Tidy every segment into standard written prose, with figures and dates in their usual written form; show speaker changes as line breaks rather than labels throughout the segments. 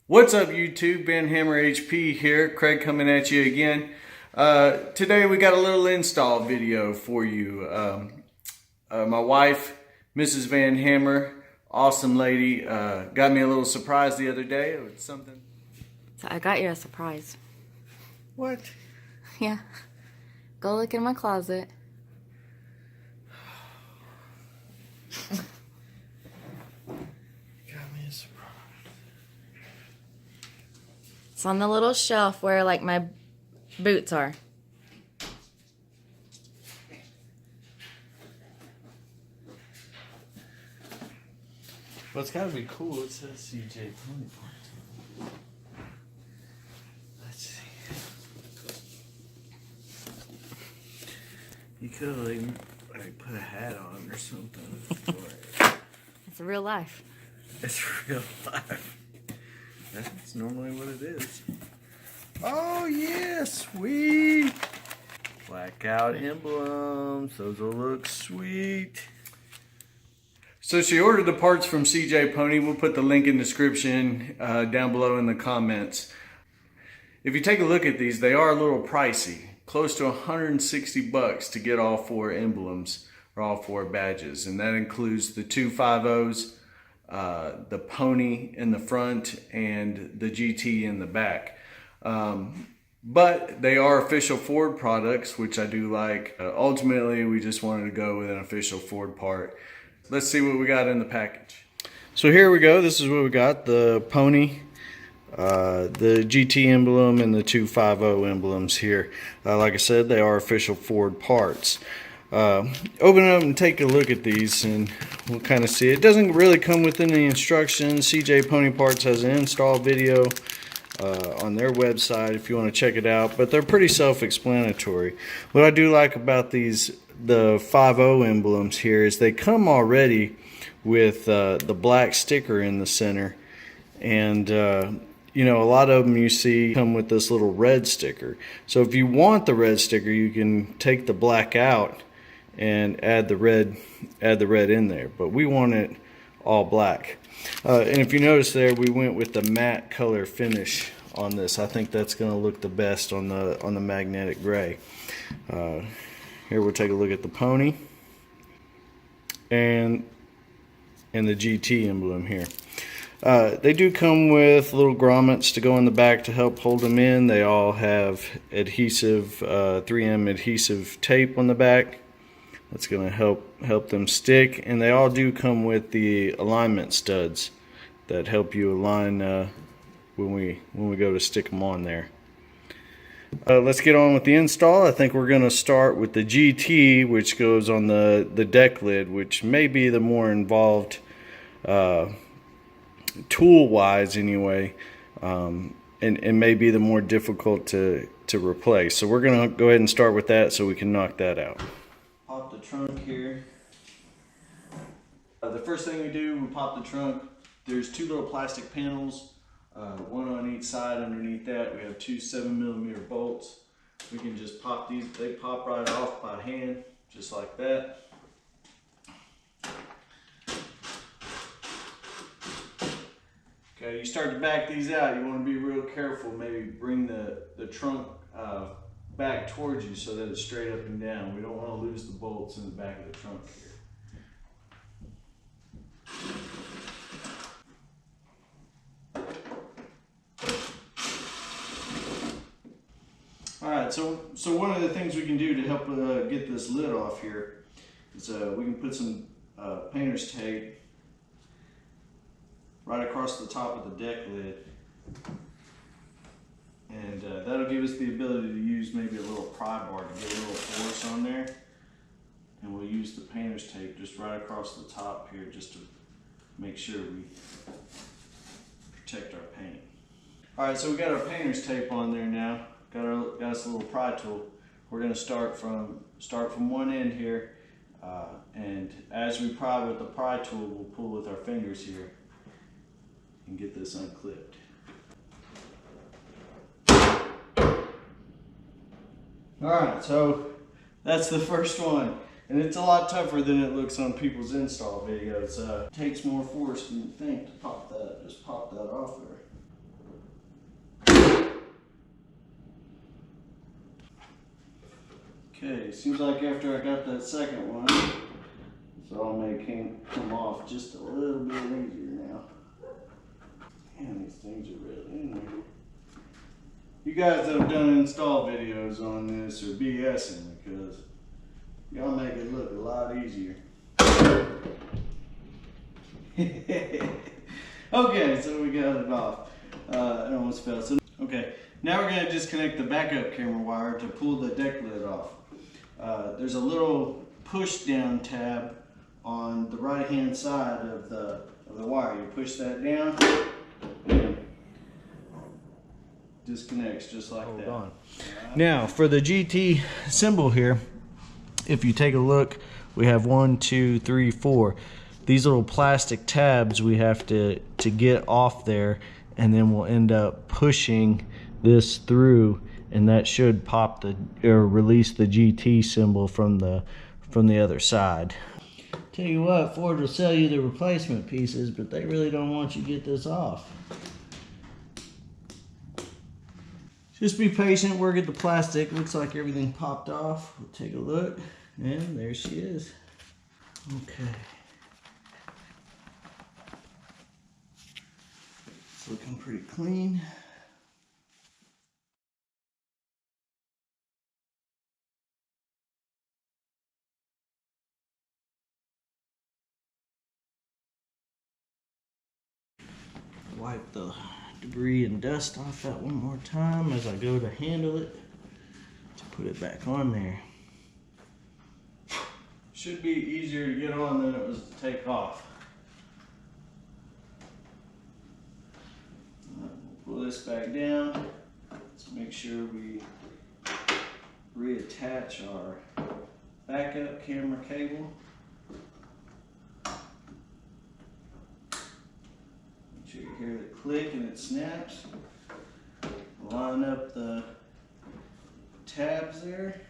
What's up YouTube, Vanhammer HP here, Craig coming at you again. Today we got a little install video for you. My wife, Mrs. Vanhammer, awesome lady, got me a little surprise the other day. It was something.
So I got you a surprise.
What?
Yeah. Go look in my closet. It's on the little shelf where like my boots are.
Well, it's gotta be cool. It says CJ Pony Parts. Let's see. You could have like put a hat on or something.
It's real life.
It's real life. That's normally what it is. Oh yeah, sweet. Blackout emblems. Those will look sweet. So she ordered the parts from CJ Pony. We'll put the link in the description down below in the comments. If you take a look at these, they are a little pricey. Close to 160 bucks to get all four emblems or all four badges. And that includes the 250s, the pony in the front, and the GT in the back. But they are official Ford products, which I do like. Ultimately, we just wanted to go with an official Ford part. Let's see what we got in the package. So here we go. This is what we got: the pony, the GT emblem, and the 250 emblems here. Like I said, they are official Ford parts. Open it up and take a look at these and we'll kind of see. It doesn't really come with any instructions. CJ Pony Parts has an install video on their website if you want to check it out, but they're pretty self-explanatory. What I do like about these, the 50 emblems here, is they come already with the black sticker in the center, and you know, a lot of them you see come with this little red sticker. So if you want the red sticker, you can take the black out and add the red in there, but we want it all black. And if you notice there, we went with the matte color finish on this. I think that's going to look the best on the magnetic gray. Here we'll take a look at the pony and the GT emblem here. They do come with little grommets to go in the back to help hold them in. They all have adhesive 3M adhesive tape on the back. That's going to help them stick, and they all do come with the alignment studs that help you align when we go to stick them on there. Let's get on with the install. I think we're going to start with the GT, which goes on the Decklid, which may be the more involved tool-wise anyway, and may be the more difficult to replace. So we're going to go ahead and start with that so we can knock that out. Pop the trunk here. The first thing we do, we pop the trunk. There's two little plastic panels, one on each side. Underneath that we have two 7mm bolts. We can just pop these. They pop right off by hand, just like that. Okay, you start to back these out, you want to be real careful. Maybe bring the trunk back towards you so that it's straight up and down. We don't want to lose the bolts in the back of the trunk here. Alright, so one of the things we can do to help get this lid off here is we can put some painter's tape right across the top of the deck lid, and that'll give us the ability to use maybe a little pry bar to get a little force on there, and we'll use the painter's tape just right across the top here just to make sure we protect our paint. Alright, so we got our painter's tape on there now. Got us a little pry tool. We're going to start from one end here, and as we pry with the pry tool, we'll pull with our fingers here and get this unclipped. Alright, so that's the first one. And it's a lot tougher than it looks on people's install videos. It takes more force than you think to pop that. Just pop that off there. Okay, seems like after I got that second one, it's all may come off just a little bit easier now. Man, these things are really in there. You guys that have done install videos on this are BSing because y'all make it look a lot easier. Okay, so we got it off. It almost fell. So, okay, now we're going to disconnect the backup camera wire to pull the deck lid off. There's a little push down tab on the right hand side of the wire. You push that down and disconnects just like that. Hold on. Now for the GT symbol here, if you take a look, we have 1, 2, 3, 4. These little plastic tabs we have to get off there, and then we'll end up pushing this through, and that should pop or release the GT symbol from the other side. Tell you what, Ford will sell you the replacement pieces, but they really don't want you to get this off. Just be patient, work at the plastic. Looks like everything popped off. We'll take a look, and there she is. Okay. It's looking pretty clean. Wipe the debris and dust off that one more time as I go to handle it to put it back on there. Should be easier to get on than it was to take off. Pull this back down. Let's make sure we reattach our backup camera cable. Make sure you hear the click and it snaps. Line up the tabs there.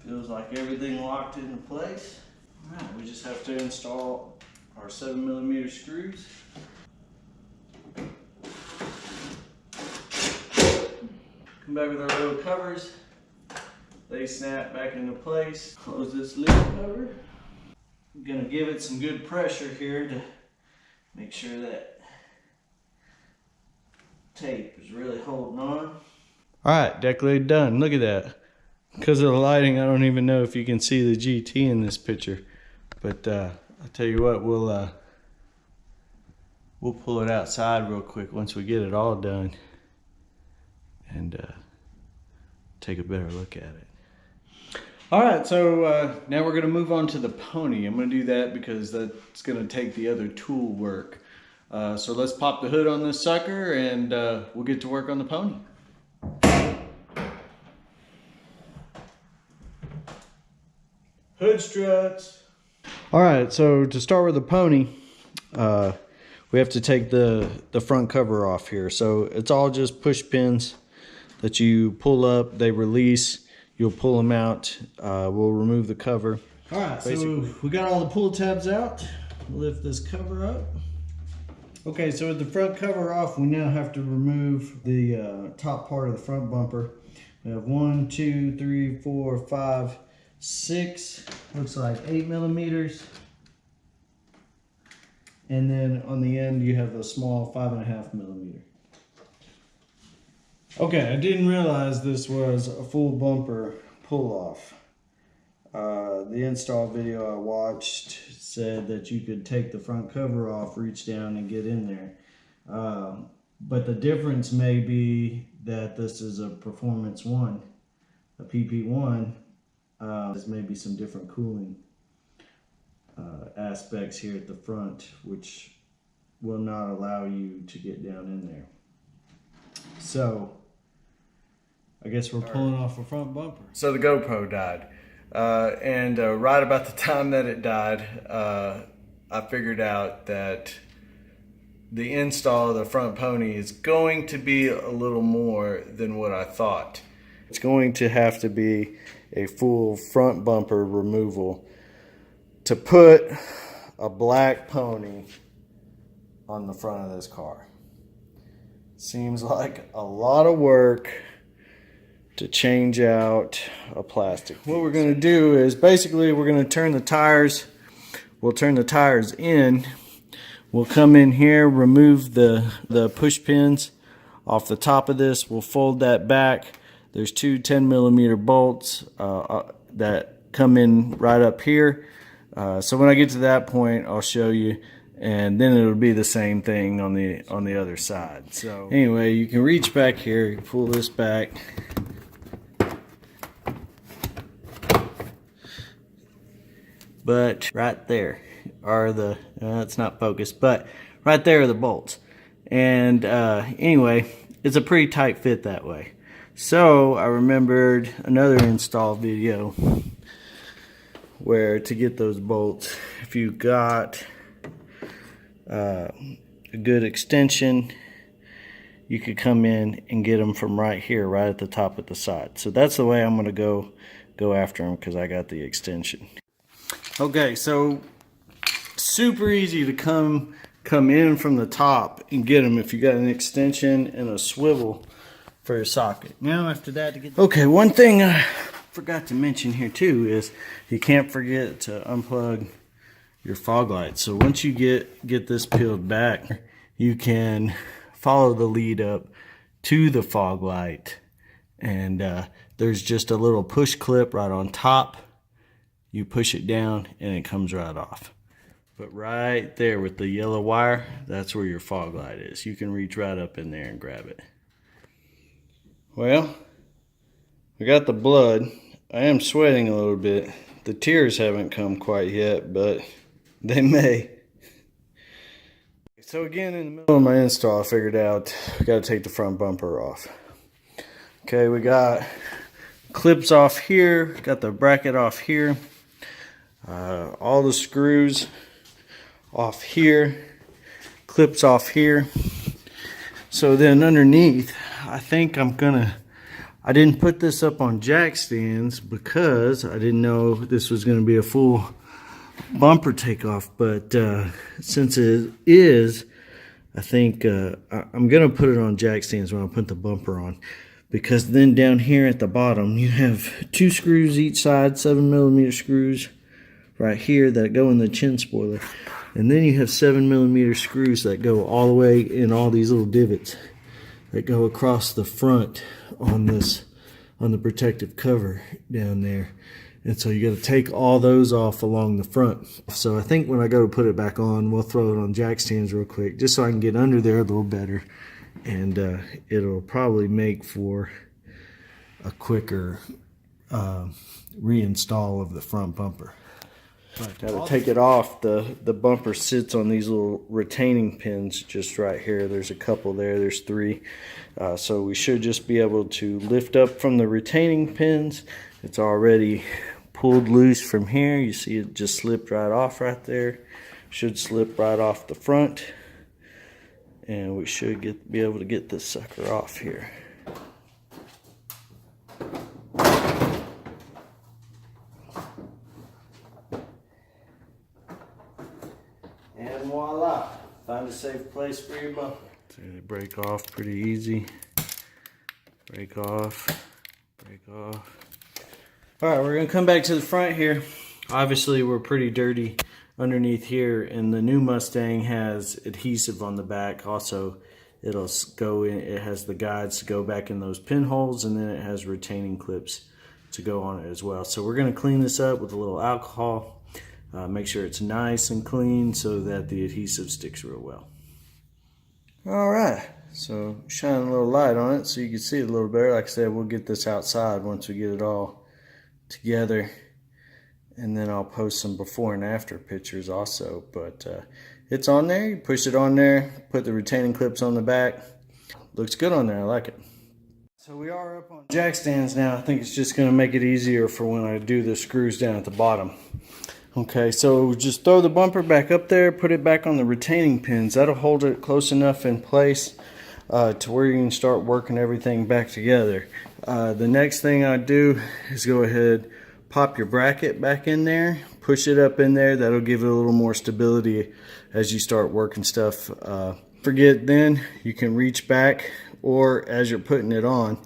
Feels like everything locked into place. All right, we just have to install our 7mm screws. Come back with our little covers. They snap back into place. Close this lid cover. I'm gonna give it some good pressure here to make sure that tape is really holding on. All right, deck lid done. Look at that. Because of the lighting, I don't even know if you can see the GT in this picture. But I'll tell you what, we'll pull it outside real quick once we get it all done. And take a better look at it. All right, so now we're gonna move on to the pony. I'm gonna do that because that's gonna take the other tool work. So let's pop the hood on this sucker and we'll get to work on the pony. Hood struts. All right, so to start with the pony, we have to take the front cover off here. So it's all just push pins that you pull up, they release, you'll pull them out, we'll remove the cover. All right, basically. So we got all the pull tabs out. Lift this cover up. Okay, so with the front cover off, we now have to remove the top part of the front bumper. We have 1, 2, 3, 4, 5, 6, looks like 8mm. And then on the end, you have a small 5.5mm. Okay, I didn't realize this was a full bumper pull-off. The install video I watched said that you could take the front cover off, reach down and get in there. But the difference may be that this is a Performance 1, a PP1. There's maybe some different cooling aspects here at the front, which will not allow you to get down in there. So I guess we're pulling off a front bumper. So the GoPro died. And right about the time that it died, I figured out that the install of the front pony is going to be a little more than what I thought. It's going to have to be a full front bumper removal to put a black pony on the front of this car. Seems like a lot of work to change out a plastic piece. What we're going to do is basically we're going to turn the tires. We'll turn the tires in. We'll come in here, remove the push pins off the top of this. We'll fold that back. There's two 10mm bolts that come in right up here. So when I get to that point, I'll show you, and then it'll be the same thing on the other side. So anyway, you can reach back here, you pull this back. But right there are the, it's not focused, but right there are the bolts. And anyway, it's a pretty tight fit that way. So I remembered another install video where to get those bolts, if you got a good extension, you could come in and get them from right here, right at the top at the side. So that's the way I'm going to go after them, because I got the extension. Okay, so super easy to come in from the top and get them if you got an extension and a swivel for your socket. Now after that, to get okay, one thing I forgot to mention here too is you can't forget to unplug your fog light. So once you get this peeled back, you can follow the lead up to the fog light, and there's just a little push clip right on top. You push it down and it comes right off. But right there with the yellow wire, that's where your fog light is. You can reach right up in there and grab it. Well, we got the blood. I am sweating a little bit. The tears haven't come quite yet, but they may. So again, in the middle of my install, I figured out we got to take the front bumper off. Okay, we got clips off here, got the bracket off here. All the screws off here, clips off here. So then underneath, I think I didn't put this up on jack stands because I didn't know this was going to be a full bumper takeoff. But since it is, I think I'm going to put it on jack stands when I put the bumper on. Because then down here at the bottom, you have two screws each side, 7mm screws right here that go in the chin spoiler, and then you have 7mm screws that go all the way in all these little divots that go across the front on the protective cover down there. And so you got to take all those off along the front. So I think when I go to put it back on, we'll throw it on jack stands real quick just so I can get under there a little better, and it'll probably make for a quicker reinstall of the front bumper. Got to take it off. The bumper sits on these little retaining pins just right here. There's a couple there. There's 3. So we should just be able to lift up from the retaining pins. It's already pulled loose from here. You see it just slipped right off right there. Should slip right off the front. And we should be able to get this sucker off here. And voila, find a safe place for your bumper. So they break off pretty easy. Break off, break off. All right, we're gonna come back to the front here. Obviously, we're pretty dirty underneath here, and the new Mustang has adhesive on the back. Also, it'll go in. It has the guides to go back in those pinholes, and then it has retaining clips to go on it as well. So we're gonna clean this up with a little alcohol. Make sure it's nice and clean so that the adhesive sticks real well. All right, so shine a little light on it so you can see it a little better. Like I said, we'll get this outside once we get it all together, and then I'll post some before and after pictures also. But it's on there. You push it on there, put the retaining clips on the back. Looks good on there. I like it. So we are up on jack stands now. I think it's just going to make it easier for when I do the screws down at the bottom. Okay, so just throw the bumper back up there, put it back on the retaining pins. That'll hold it close enough in place. to where you can start working everything back together. The next thing I do is go ahead, pop your bracket back in there, push it up in there. That'll give it a little more stability as you start working stuff. Forget then, you can reach back, or as you're putting it on,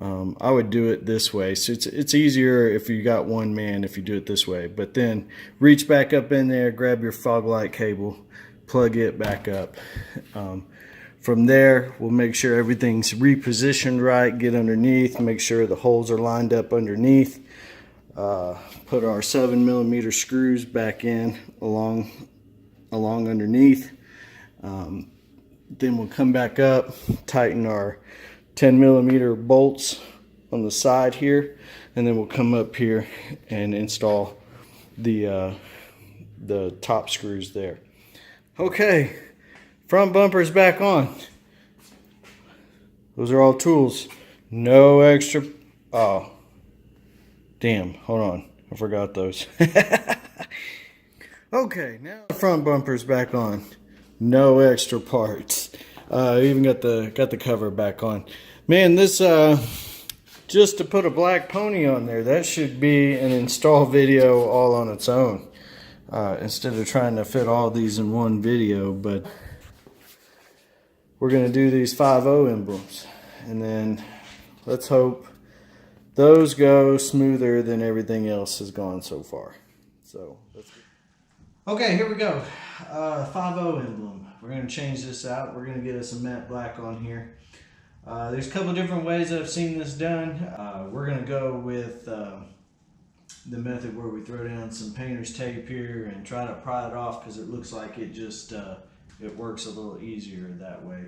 I would do it this way. So it's easier if you got one man if you do it this way. But then reach back up in there, grab your fog light cable, plug it back up. From there, we'll make sure everything's repositioned right, get underneath, make sure the holes are lined up underneath. Put our 7mm screws back in along underneath. Then we'll come back up, tighten our 10mm bolts on the side here, and then we'll come up here and install the top screws there. Okay, front bumper's back on. Those are all tools. No extra. Oh, damn, hold on, I forgot those. Okay, now the front bumper's back on. No extra parts. Even got the cover back on. Man, this just to put a black pony on there, that should be an install video all on its own. Instead of trying to fit all these in one video, but we're gonna do these 5.0 emblems, and then let's hope those go smoother than everything else has gone so far. So let's go. Okay, here we go. 5.0 emblem. We're going to change this out. We're going to get us a matte black on here. There's a couple different ways I've seen this done. We're going to go with the method where we throw down some painter's tape here and try to pry it off, because it looks like it just it works a little easier that way.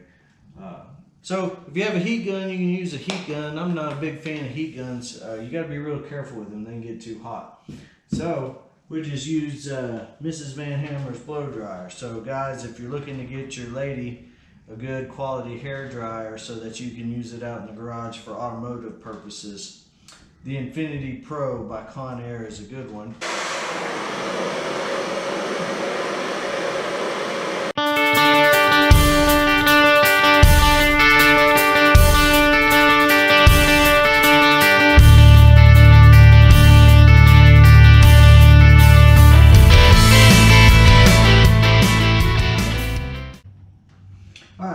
So if you have a heat gun, you can use a heat gun. I'm not a big fan of heat guns. You got to be real careful with them. They can get too hot. So we just use Mrs. Vanhammer's blow dryer. So guys, if you're looking to get your lady a good quality hair dryer so that you can use it out in the garage for automotive purposes, the Infinity Pro by Conair is a good one.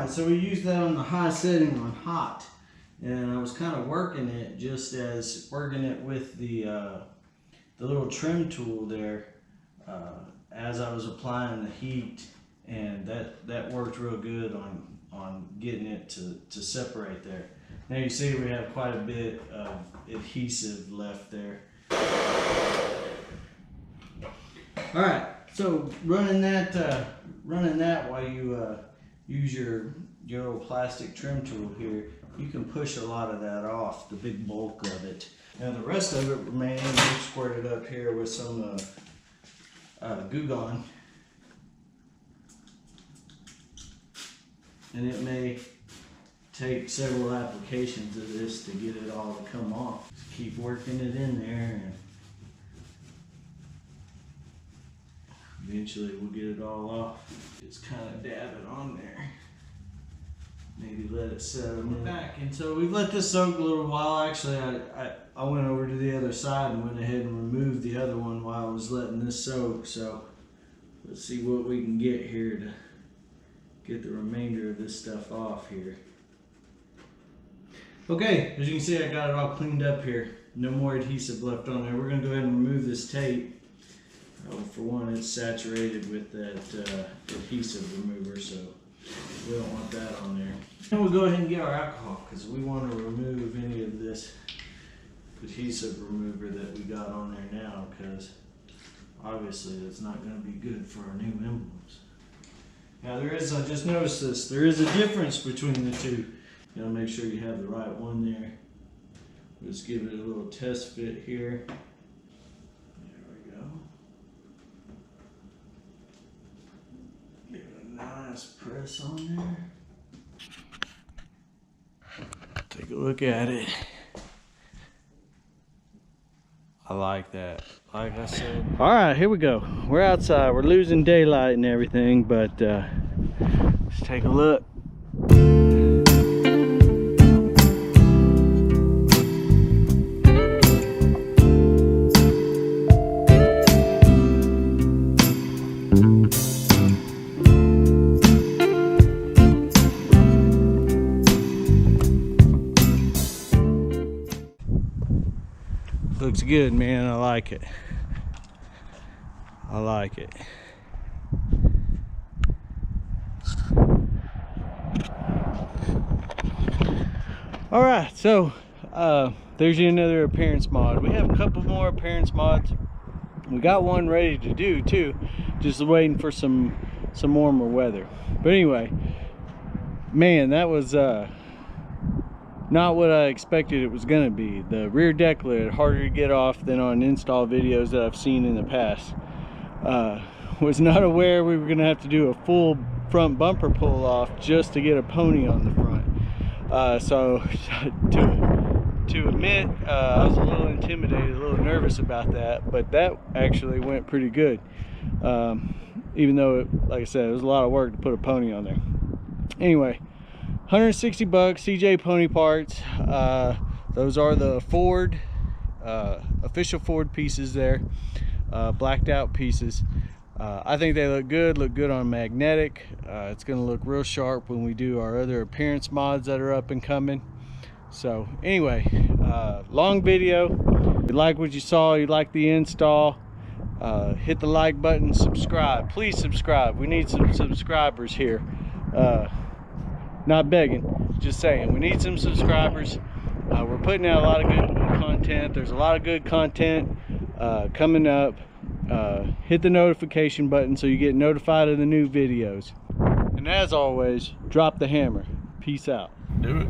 So we used that on the high setting on hot, and I was kind of working it with the little trim tool there as I was applying the heat, and that worked real good on getting it to separate there. Now you see we have quite a bit of adhesive left there. All right, so running that while you use your little plastic trim tool here, you can push a lot of that off, the big bulk of it. Now the rest of it remaining, we squirted up here with some Goo Gone. And it may take several applications of this to get it all to come off. Just keep working it in there, and eventually we'll get it all off. Just kind of dab it on there. Maybe let it settle back. And so we've let this soak a little while. Actually, I went over to the other side and went ahead and removed the other one while I was letting this soak. So let's see what we can get here to get the remainder of this stuff off here. Okay, as you can see, I got it all cleaned up here. No more adhesive left on there. We're going to go ahead and remove this tape. For one, it's saturated with that adhesive remover, so we don't want that on there. And we'll go ahead and get our alcohol, because we want to remove any of this adhesive remover that we got on there now, because obviously that's not going to be good for our new emblems. Now there is, I just noticed this, there is a difference between the two. You gotta make sure you have the right one there. Just give it a little test fit here. There we go. Give it a nice press on there. Take a look at it. I like that. Like I said. All right, here we go. We're outside. We're losing daylight and everything, but let's take a look. Looks good, man. I like it. I like it. All right, so there's another appearance mod. We have a couple more appearance mods. We got one ready to do too, just waiting for some warmer weather. But anyway, man, that was not what I expected it was gonna be. The rear deck lid, harder to get off than on install videos that I've seen in the past. Was not aware we were gonna have to do a full front bumper pull off just to get a pony on the front. So to admit, I was a little intimidated, a little nervous about that, but that actually went pretty good. Even though, like I said, it was a lot of work to put a pony on there. Anyway, 160 bucks, CJ Pony Parts. Those are the Ford, official Ford pieces there, blacked out pieces. I think they look good on magnetic. It's gonna look real sharp when we do our other appearance mods that are up and coming. So anyway, long video. If you like what you saw, you like the install, hit the like button, subscribe. Please subscribe. We need some subscribers here. Not begging, just saying. We need some subscribers. We're putting out a lot of good content. There's a lot of good content coming up. Hit the notification button so you get notified of the new videos. And as always, drop the hammer. Peace out.
Do it.